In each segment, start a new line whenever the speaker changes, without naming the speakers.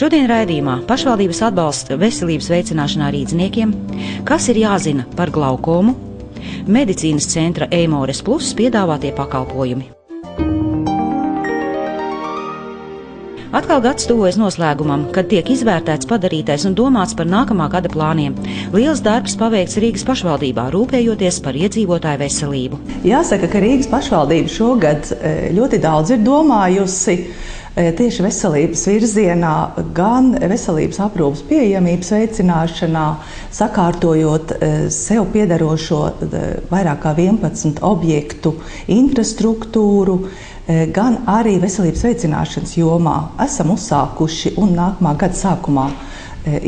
Šodien raidījumā pašvaldības atbalsts veselības veicināšanā rīdzniekiem, kas ir jāzina par glaukomu, medicīnas centra Eimores Plus piedāvātie pakalpojumi. Atkal gads tuvojas noslēgumam, kad tiek izvērtēts padarītais un domāts par nākamā gada plāniem. Liels darbs paveikts Rīgas pašvaldībā, rūpējoties par iedzīvotāju veselību.
Jāsaka, ka Rīgas pašvaldība šogad ļoti daudz ir domājusi tieši veselības virzienā, gan veselības aprūpes pieejamības veicināšanā, sakārtojot sev piederošo vairāk kā 11 objektu infrastruktūru, gan arī veselības veicināšanas jomā esam uzsākuši un nākamā gada sākumā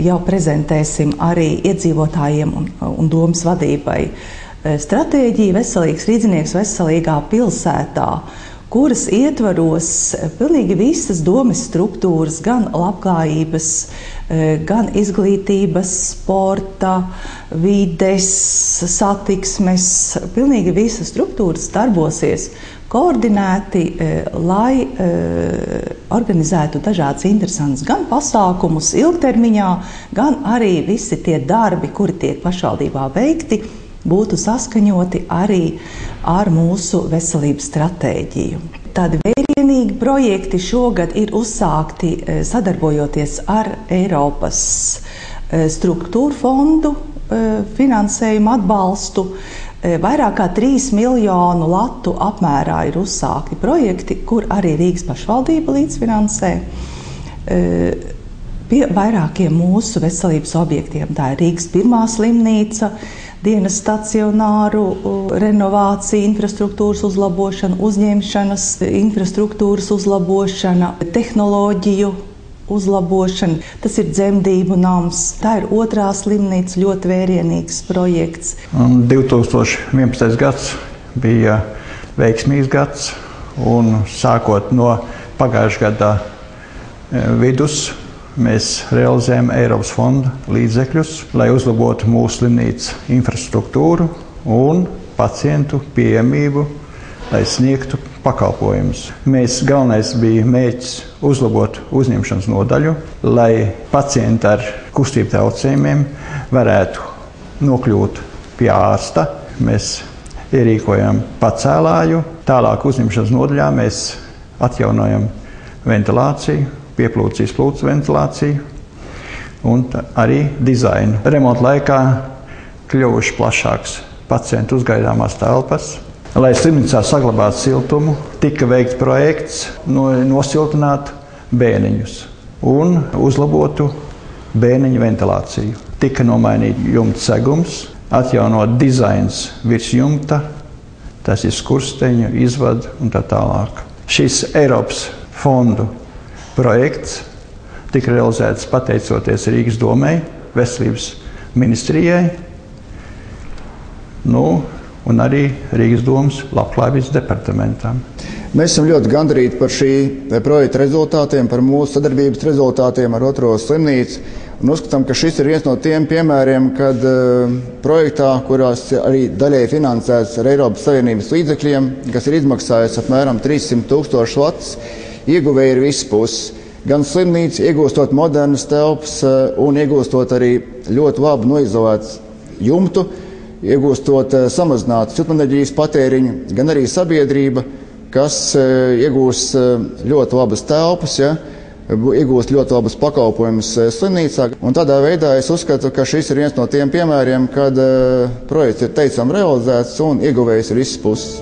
jau prezentēsim arī iedzīvotājiem un domas vadībai stratēģiju Veselīgs rīdzinieks veselīgā pilsētā, kuras ietvaros pilnīgi visas domes struktūras, gan labklājības, gan izglītības, sporta, vides, satiksmes, pilnīgi visas struktūras darbosies koordinēti, lai organizētu dažādas interesantas gan pasākumus ilgtermiņā, gan arī visi tie darbi, kuri tiek pašvaldībā veikti, būtu saskaņoti arī ar mūsu veselības stratēģiju. Tādi vērienīgi projekti šogad ir uzsākti sadarbojoties ar Eiropas struktūru fondu finansējumu atbalstu. Vairāk kā 3 miljonu latu apmērā ir uzsākti projekti, kur arī Rīgas pašvaldība līdzfinansē pie vairākiem mūsu veselības objektiem. Tā ir Rīgas pirmā slimnīca, dienas stacionāru renovācija, infrastruktūras uzlabošana, uzņemšanas infrastruktūras uzlabošana, tehnoloģiju uzlabošana. Tas ir dzemdību nams. Tā ir otrā slimnīca, ļoti vērienīgs projekts.
2011. gads bija veiksmīgs gads, un sākot no pagājušā gada vidus mēs realizējam Eiropas fonda līdzekļus, lai uzlabotu mūsu slimnīcas infrastruktūru un pacientu pieejamību, lai sniegtu pakalpojumus. Galvenais bija mērķis uzlabot uzņemšanas nodaļu, lai pacienti ar kustību traucējumiem varētu nokļūt pie ārsta. Mēs ierīkojam pacēlāju, tālāk uzņemšanas nodaļā mēs atjaunojam ventilāciju, pieplūdes izplūdes ventilāciju un arī dizainu. Remonta laikā kļuvuši plašāks pacientu uzgaidāmās telpas. Lai slimnīcā saglabātu siltumu, tika veikts projekts nosiltināt bēniņus un uzlabotu bēniņu ventilāciju. Tika nomainīta jumta segums, atjaunot dizains virs jumta, tas ir skursteņu, izvadu un tā tālāk. Šis Eiropas fondu projekts tika realizēts pateicoties Rīgas domei, veselības ministrijai, un arī Rīgas domas labklājības departamentam.
Mēs esam ļoti gandarīti par šī projekta rezultātiem, par mūsu sadarbības rezultātiem ar otro slimnīcu. Un uzskatām, ka šis ir viens no tiem piemēriem, kad projektā, kurās arī daļai finansēts ar Eiropas Savienības līdzekļiem, kas ir izmaksājis apmēram 300 000 lats, ieguvēji ir visas puses. Gan slimnīca, iegūstot modernas telpas un iegūstot arī ļoti labi noizolēts jumtu, iegūstot samazinātu siltumenerģijas patēriņu, gan arī sabiedrība, kas iegūs ļoti labas telpas, iegūst ļoti labus pakalpojumus slimnīcā. Un tādā veidā es uzskatu, ka šis ir viens no tiem piemēriem, kad projekts ir teicami realizēts un ieguvējis ir visas puses.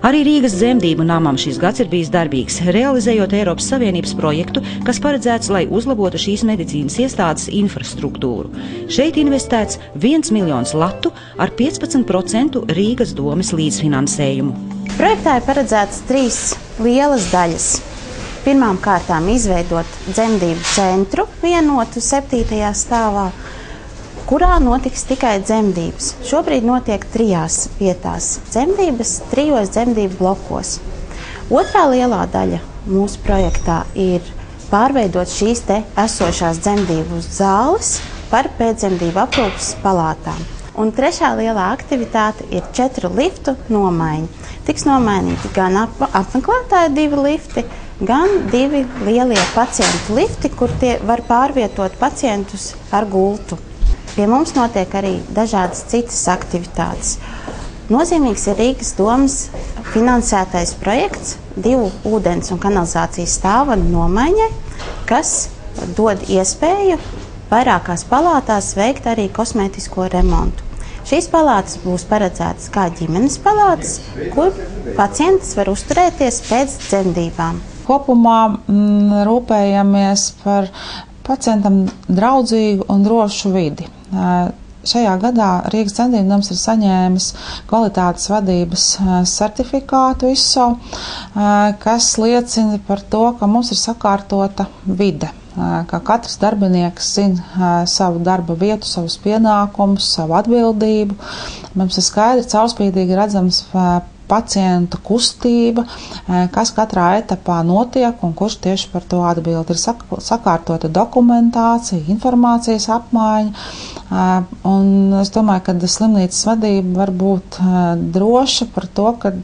Arī Rīgas dzemdību namam šis gads ir bijis darbīgs, realizējot Eiropas Savienības projektu, kas paredzēts, lai uzlabotu šīs medicīnas iestādes infrastruktūru. Šeit investēts 1 miljons latu ar 15% Rīgas domes līdzfinansējumu.
Projektā ir paredzēts 3 lielas daļas. Pirmām kārtām izveidot dzemdību centru vienotu 7. stāvā, kurā notiks tikai dzemdības. Šobrīd notiek 3 vietās dzemdības, 3 dzemdību blokos. Otrā lielā daļa mūsu projektā ir pārveidot šīs te esošās dzemdību zāles par pēcdzemdību aprūpes palātām. Un trešā lielā aktivitāte ir 4 liftu nomaiņa. Tiks nomainīti gan apmeklētāju 2 lifti, gan 2 lielie pacientu lifti, kur tie var pārvietot pacientus ar gultu. Pie mums notiek arī dažādas citas aktivitātes. Nozīmīgs ir Rīgas domas finansētais projekts 2 ūdens un kanalizācijas stāvanu nomaiņai, kas dod iespēju vairākās palātās veikt arī kosmētisko remontu. Šīs palātas būs paredzētas kā ģimenes palātas, kur pacients var uzturēties pēc dzemdībām.
Kopumā rūpējamies par pacientam draudzīgu un drošu vidi. Šajā gadā Rīgas dzemdību nams ir saņēmis kvalitātes vadības certifikātu ISO, kas liecina par to, ka mums ir sakārtota vide, ka katrs darbinieks zina savu darba vietu, savus pienākumus, savu atbildību. Mums ir skaidri caurspīdīgi redzams pacientu kustība, kas katrā etapā notiek un kurš tieši par to atbild. Ir sakārtota dokumentācija, informācijas apmaiņa, un es domāju, ka slimnīcas vadība var būt droša par to, ka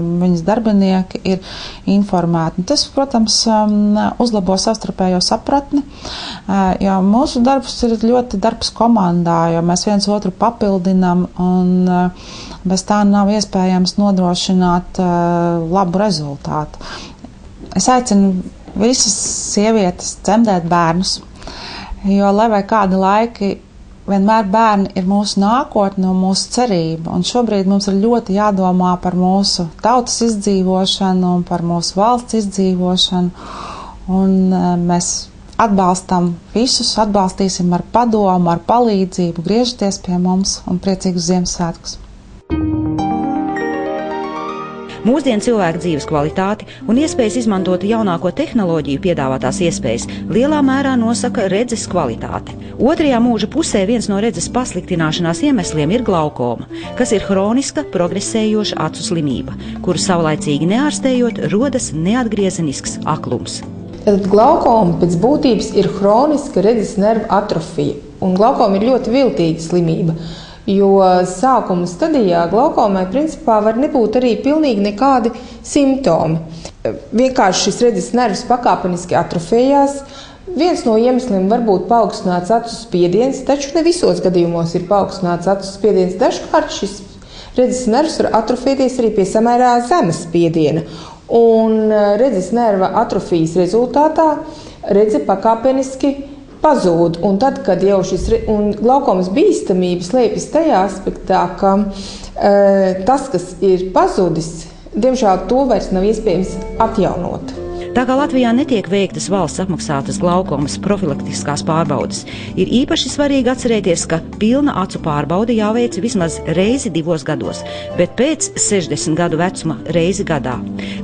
viņas darbinieki ir informēti. Tas, protams, uzlabo savstarpējo sapratni, jo mūsu darbs ir ļoti darbs komandā, jo mēs viens otru papildinam, un bez tā nav iespējams nodrošināt labu rezultātu. Es aicinu visas sievietes dzemdēt bērnus, jo, lai vai kādi laiki, vienmēr bērni ir mūsu nākotne un mūsu cerība. Un šobrīd mums ir ļoti jādomā par mūsu tautas izdzīvošanu un par mūsu valsts izdzīvošanu. Un mēs atbalstam visus, atbalstīsim ar padomu, ar palīdzību, griežties pie mums un priecīgus Ziemassvētkus.
Mūsdienu cilvēku dzīves kvalitāti un iespējas izmantot jaunāko tehnoloģiju piedāvātās iespējas lielā mērā nosaka redzes kvalitāte. Otrajā mūža pusē viens no redzes pasliktināšanās iemesliem ir glaukoma, kas ir hroniska, progresējoša acu slimība, kuru savlaicīgi neārstējot rodas neatgriezenisks aklums.
Tad glaukoma pēc būtības ir hroniska redzes nervu atrofija, un glaukoma ir ļoti viltīga slimība. Jo sākuma stadijā glaukomai principā var nebūt arī pilnīgi nekādi simptomi. Vienkārši šis redzes nervs pakāpeniski atrofējās. Viens no iemesliem var būt paaugstināts acu spiediens, taču ne visos gadījumos ir paaugstināts acu spiediens. Dažkārt šis redzes nervs var atrofēties arī pie samērā zema spiediena. Un redzes nerva atrofijas rezultātā redze pakāpeniski pazūd, un tad, kad jau šis glaukomas bīstamība slēpjas tajā aspektā, ka tas, kas ir pazudis, diemžēl to vairs nav iespējams atjaunot.
Tā kā Latvijā netiek veiktas valsts apmaksātas glaukomas profilaktiskās pārbaudes, ir īpaši svarīgi atcerēties, ka pilna acu pārbaude jāveic vismaz reizi 2 gados, bet pēc 60 gadu vecuma reizi gadā.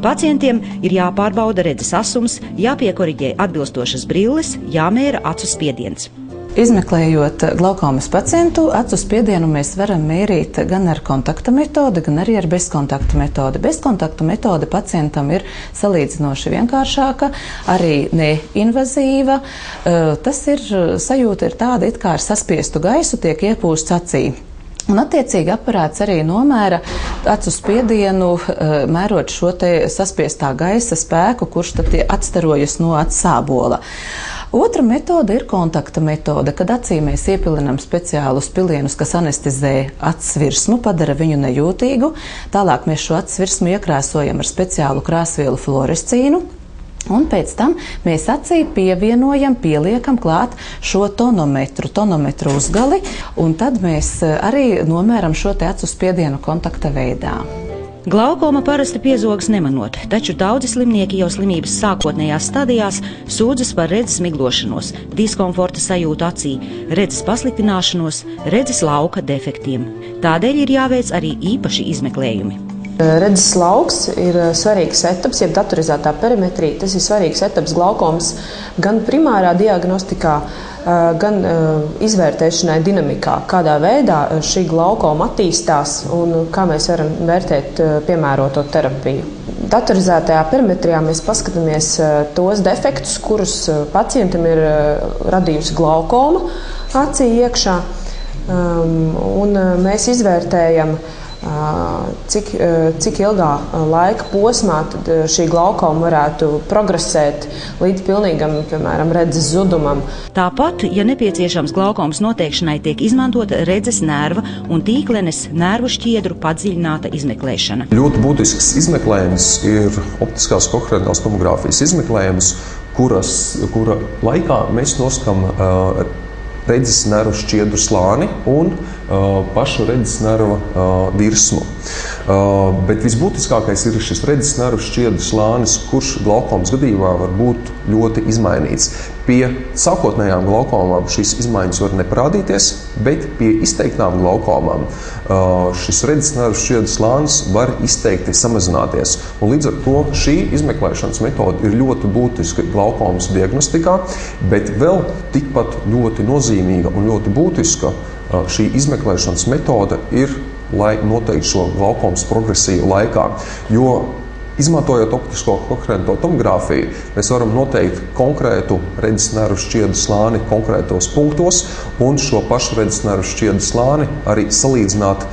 Pacientiem ir jāpārbauda redzes asums, jāpiekoriģē atbilstošas brilles, jāmēra acu spiediens.
Izmeklējot glaukomas pacientu, acu spiedienu mēs varam mērīt gan ar kontakta metodi, gan arī ar bezkontakta metodi. Bezkontakta metode pacientam ir salīdzinoši vienkāršāka, arī neinvazīva. Tas ir sajūta ir tāda, it kā ar saspiestu gaisu tiek iepūsts acī. Un attiecīgi aparāts arī nomēra acu spiedienu, mērot šo te saspiestā gaisa spēku, kurš tad atstarojas no acu sābola. Otra metode ir kontakta metode, kad acī mēs iepilinam speciālus pilienus, kas anestezē acis virsmu, padara viņu nejūtīgu. Tālāk mēs šo acis virsmu iekrāsojam ar speciālu krāsvielu fluorescīnu. Un pēc tam mēs acī pieliekam klāt šo tonometru uzgali, un tad mēs arī nomēram šo te acu spiedienu kontakta veidā.
Glaukoma parasti piezogas nemanot, taču daudzi slimnieki jau slimības sākotnējās stadijās sūdzas par redzes miglošanos, diskomforta sajūtu acī, redzes pasliktināšanos, redzes lauka defektiem. Tādēļ ir jāveic arī īpaši izmeklējumi.
Redzes lauks ir svarīgs etaps, jeb datorizētā perimetrija. Tas ir svarīgs etaps glaukomas gan primārā diagnostikā, gan izvērtēšanai dinamikā, kādā veidā šī glaukoma attīstās un kā mēs varam vērtēt piemēroto terapiju. Datorizētajā perimetrijā mēs paskatāmies tos defektus, kurus pacientam ir radījusi glaukoma acī iekšā, un mēs izvērtējam cik ilgā laika posmā tad šī glaukoma varētu progresēt līdz pilnīgam, piemēram, redzes zudumam.
Tāpat, ja nepieciešams glaukomas noteikšanai, tiek izmantota redzes nerva un tīklenes nervu šķiedru padziļināta izmeklēšana.
Ļoti būtisks izmeklējums ir optiskās koherentālās tomogrāfijas izmeklējums, kura laikā mēs noskam redzes nervu šķiedru slāni un pašu redzes nerva virsmu. Bet visbūtiskākais ir šis redzes nervu šķiedru slānis, kurš glaukomas gadījumā var būt ļoti izmainīts. Pie sākotnējām glaukomām šīs izmaiņas var neparādīties, bet pie izteiktām glaukomām šis redzes nervu šķiedru slānis var izteikti samazināties. Un līdz ar to šī izmeklēšanas metode ir ļoti būtiska glaukomas diagnostikā, bet vēl tikpat ļoti nozīmīga un ļoti būtiska šī izmeklēšanas metode ir, lai noteiktu šo glaukomas progresiju laikā. Jo izmantojot optisko koherento tomogrāfiju, mēs varam noteikt konkrētu redzes nervu šķiedru slāni konkrētos punktos un šo pašu redzes nervu šķiedru slāni arī salīdzināt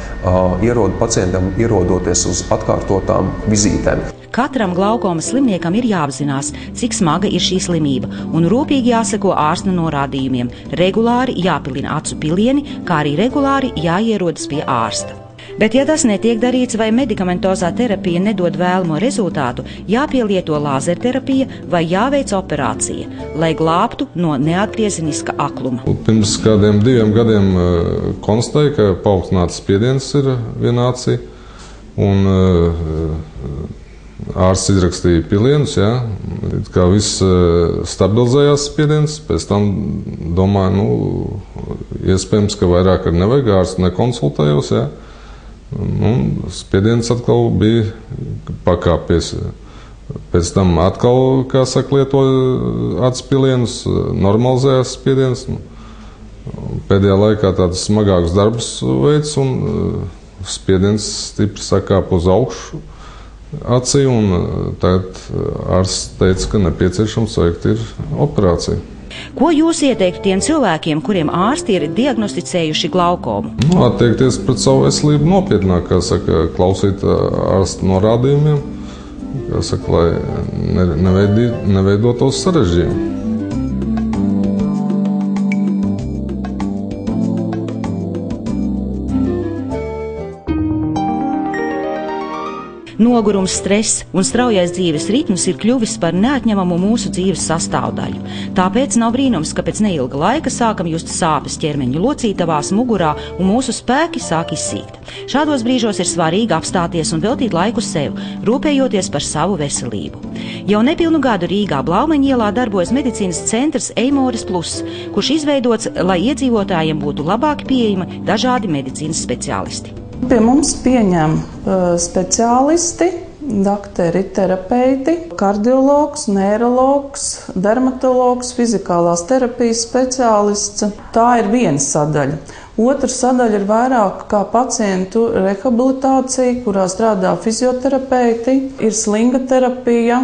pacientam ierodoties uz atkārtotām vizītēm.
Katram glaukomas slimniekam ir jāapzinās, cik smaga ir šī slimība, un rūpīgi jāseko ārsta norādījumiem, regulāri jāpilina acu pilieni, kā arī regulāri jāierodas pie ārsta. Bet, ja tas netiek darīts vai medikamentozā terapija nedod vēlamo rezultātu, jāpielieto lāzerterapija vai jāveic operācija, lai glābtu no neatgriezeniska akluma.
Pirms kādiem 2 gadiem konstatēja, ka paaugstināts spiediens ir vienā acī, un ārsts izrakstīja pilienus, kā viss stabilizējās spiediens, pēc tam domāju, iespējams, ka vairāk ar nevajag, ārstu nekonsultējos, spiediens atkal bija pakāpies. Pēc tam atkal, kā saka, lietoja acu pilienus, normalizējās spiediens. Pēdējā laikā tāds smagāks darbs veids un spiediens stipri sakāp uz augšu acī, un tagad ārsts teica, ka nepieciešams veikt ir operāciju.
Ko jūs ieteiktu tiem cilvēkiem, kuriem ārsti ir diagnosticējuši glaukomu?
Attiekties pret savu veselību nopietnāk, kā saka, klausīt ārsta norādījumiem, kā saka, lai neveidotos sarežģījumi.
Nogurums, stress un straujais dzīves ritms ir kļuvis par neatņemamu mūsu dzīves sastāvdaļu. Tāpēc nav brīnums, ka pēc neilga laika sākam just sāpes ķermeņa locītavās, mugurā un mūsu spēki sāk izsīkt. Šādos brīžos ir svarīgi apstāties un veltīt laiku sev, rūpējoties par savu veselību. Jau nepilnu gadu Rīgā Blaumeņa ielā darbojas medicīnas centrs Eimoris Plus, kurš izveidots, lai iedzīvotājiem būtu labāki pieejami dažādi medicīnas speciālisti.
Pie mums pieņem speciālisti, dakteri, terapeiti, kardiologs, neirologs, dermatologs, fizikālās terapijas speciālists. Tā ir viena sadaļa. Otra sadaļa ir vairāk kā pacientu rehabilitācija, kurā strādā fizioterapeiti, ir slinga terapija.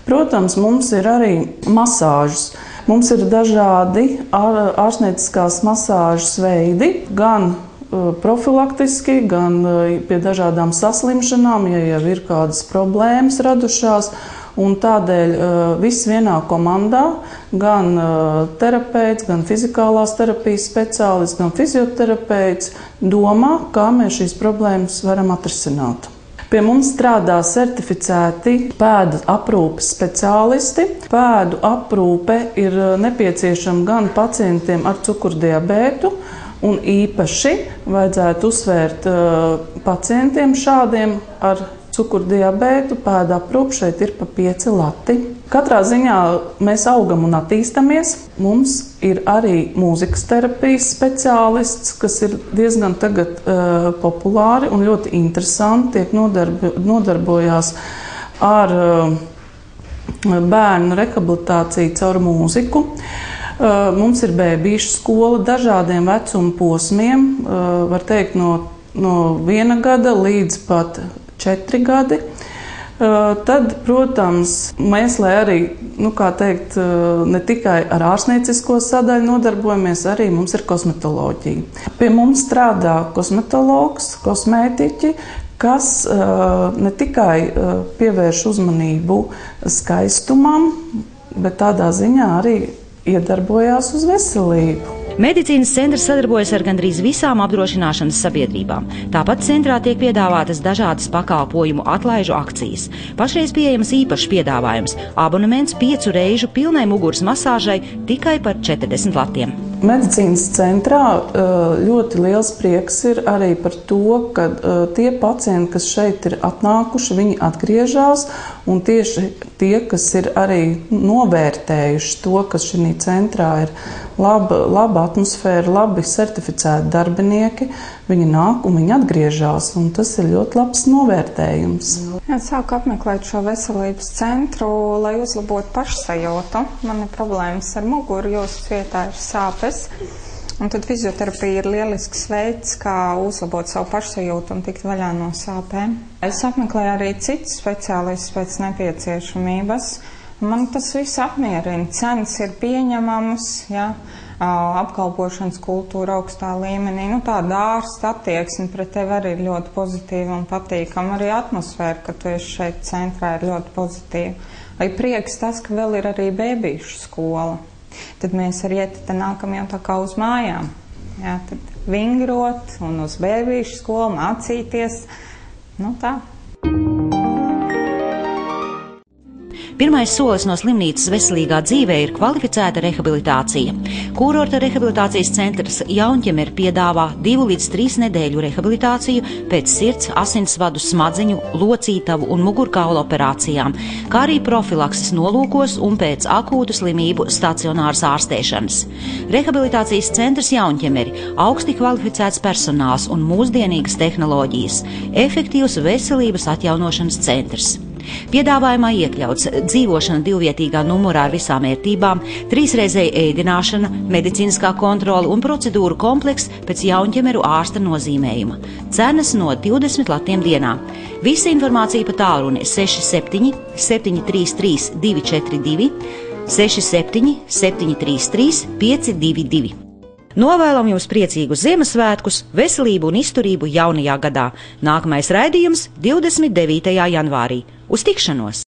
Protams, mums ir arī masāžas. Mums ir dažādi ārstnieciskās masāžas veidi, gan profilaktiski, gan pie dažādām saslimšanām, ja jau ir kādas problēmas radušās. Un tādēļ viss vienā komandā, gan terapeits, gan fizikālās terapijas speciālists, gan fizioterapeits domā, kā mēs šīs problēmas varam atrisināt. Pie mums strādā certificēti pēdu aprūpes speciālisti. Pēdu aprūpe ir nepieciešama gan pacientiem ar cukurdiabētu, un īpaši vajadzētu uzsvērt pacientiem šādiem ar cukurdiabētu. Pēdu aprūpe šeit ir pa 5 lati. Katrā ziņā mēs augam un attīstamies. Mums ir arī mūzikas terapijas speciālists, kas ir diezgan tagad populāri un ļoti interesanti. Tiek nodarbojās ar bērnu rehabilitāciju caur mūziku. Mums ir bēbīšu skola dažādiem vecuma posmiem, var teikt no 1 gada līdz pat 4 gadi.
Tad, protams, mēs, lai arī, ne tikai ar ārstniecisko sadaļu nodarbojamies, arī mums ir kosmetoloģija. Pie mums strādā kosmetologs, kosmētiķi, kas ne tikai pievērš uzmanību skaistumam, bet tādā ziņā arī iedarbojās uz veselību.
Medicīnas centrs sadarbojas ar gandrīz visām apdrošināšanas sabiedrībām. Tāpat centrā tiek piedāvātas dažādas pakalpojumu atlaižu akcijas. Pašreiz pieejams īpašs piedāvājums – abonements 5 reižu pilnai muguras masāžai tikai par 40 latiem.
Medicīnas centrā ļoti liels prieks ir arī par to, ka tie pacienti, kas šeit ir atnākuši, viņi atgriežas, un tieši tie, kas ir arī novērtējuši to, ka šī centrā ir laba atmosfēra, labi certificēti darbinieki, viņi nāk un viņi atgriežas, un tas ir ļoti labs novērtējums.
Sāku apmeklēt šo veselības centru, lai uzlabotu pašsajūtu. Man ir problēmas ar muguru, jūsu vietā ir sāpes. Un tad fizioterapija ir lielisks veids, kā uzlabot savu pašsajūtu un tikt vaļā no sāpēm. Es apmeklēju arī citus speciālistus pēc nepieciešamības. Man tas viss apmierina. Cenas ir pieņemamas, apkalpošanas kultūra augstā līmenī. Tāda ārsta attieksme pret tevi arī ir ļoti pozitīva un patīkama. Arī atmosfēra, kad tu esi šeit centrā, ir ļoti pozitīva. Vai prieks tas, ka vēl ir arī bēbīšu skola. Tad mēs ar Ieti nākam jau tā kā uz mājām. Tad vingrot un uz bēbīšu skolu mācīties. Tā.
Pirmais solis no slimnīcas veselīgā dzīvē ir kvalificēta rehabilitācija. Kurorta rehabilitācijas centrs Jaunķemeri piedāvā 2 līdz 3 nedēļu rehabilitāciju pēc sirds, asinsvadu, smadziņu, locītavu un mugurkaula operācijām, kā arī profilakses nolūkos un pēc akūtu slimību stacionāras ārstēšanas. Rehabilitācijas centrs Jaunķemeri – augsti kvalificēts personāls un mūsdienīgas tehnoloģijas, efektīvs veselības atjaunošanas centrs. Piedāvājumā iekļauts dzīvošana 2-vietīgā numurā ar visām ērtībām, 3-reizēja ēdināšana, medicīniskā kontrole un procedūru komplekss pēc Jaunķemeru ārsta nozīmējuma. Cenas no 20 latiem dienā. Visa informācija pa tālruni 67 733 242, 67 733 522. Novēlam jums priecīgus Ziemassvētkus, veselību un izturību jaunajā gadā. Nākamais raidījums 29. janvārī. Uz tikšanos!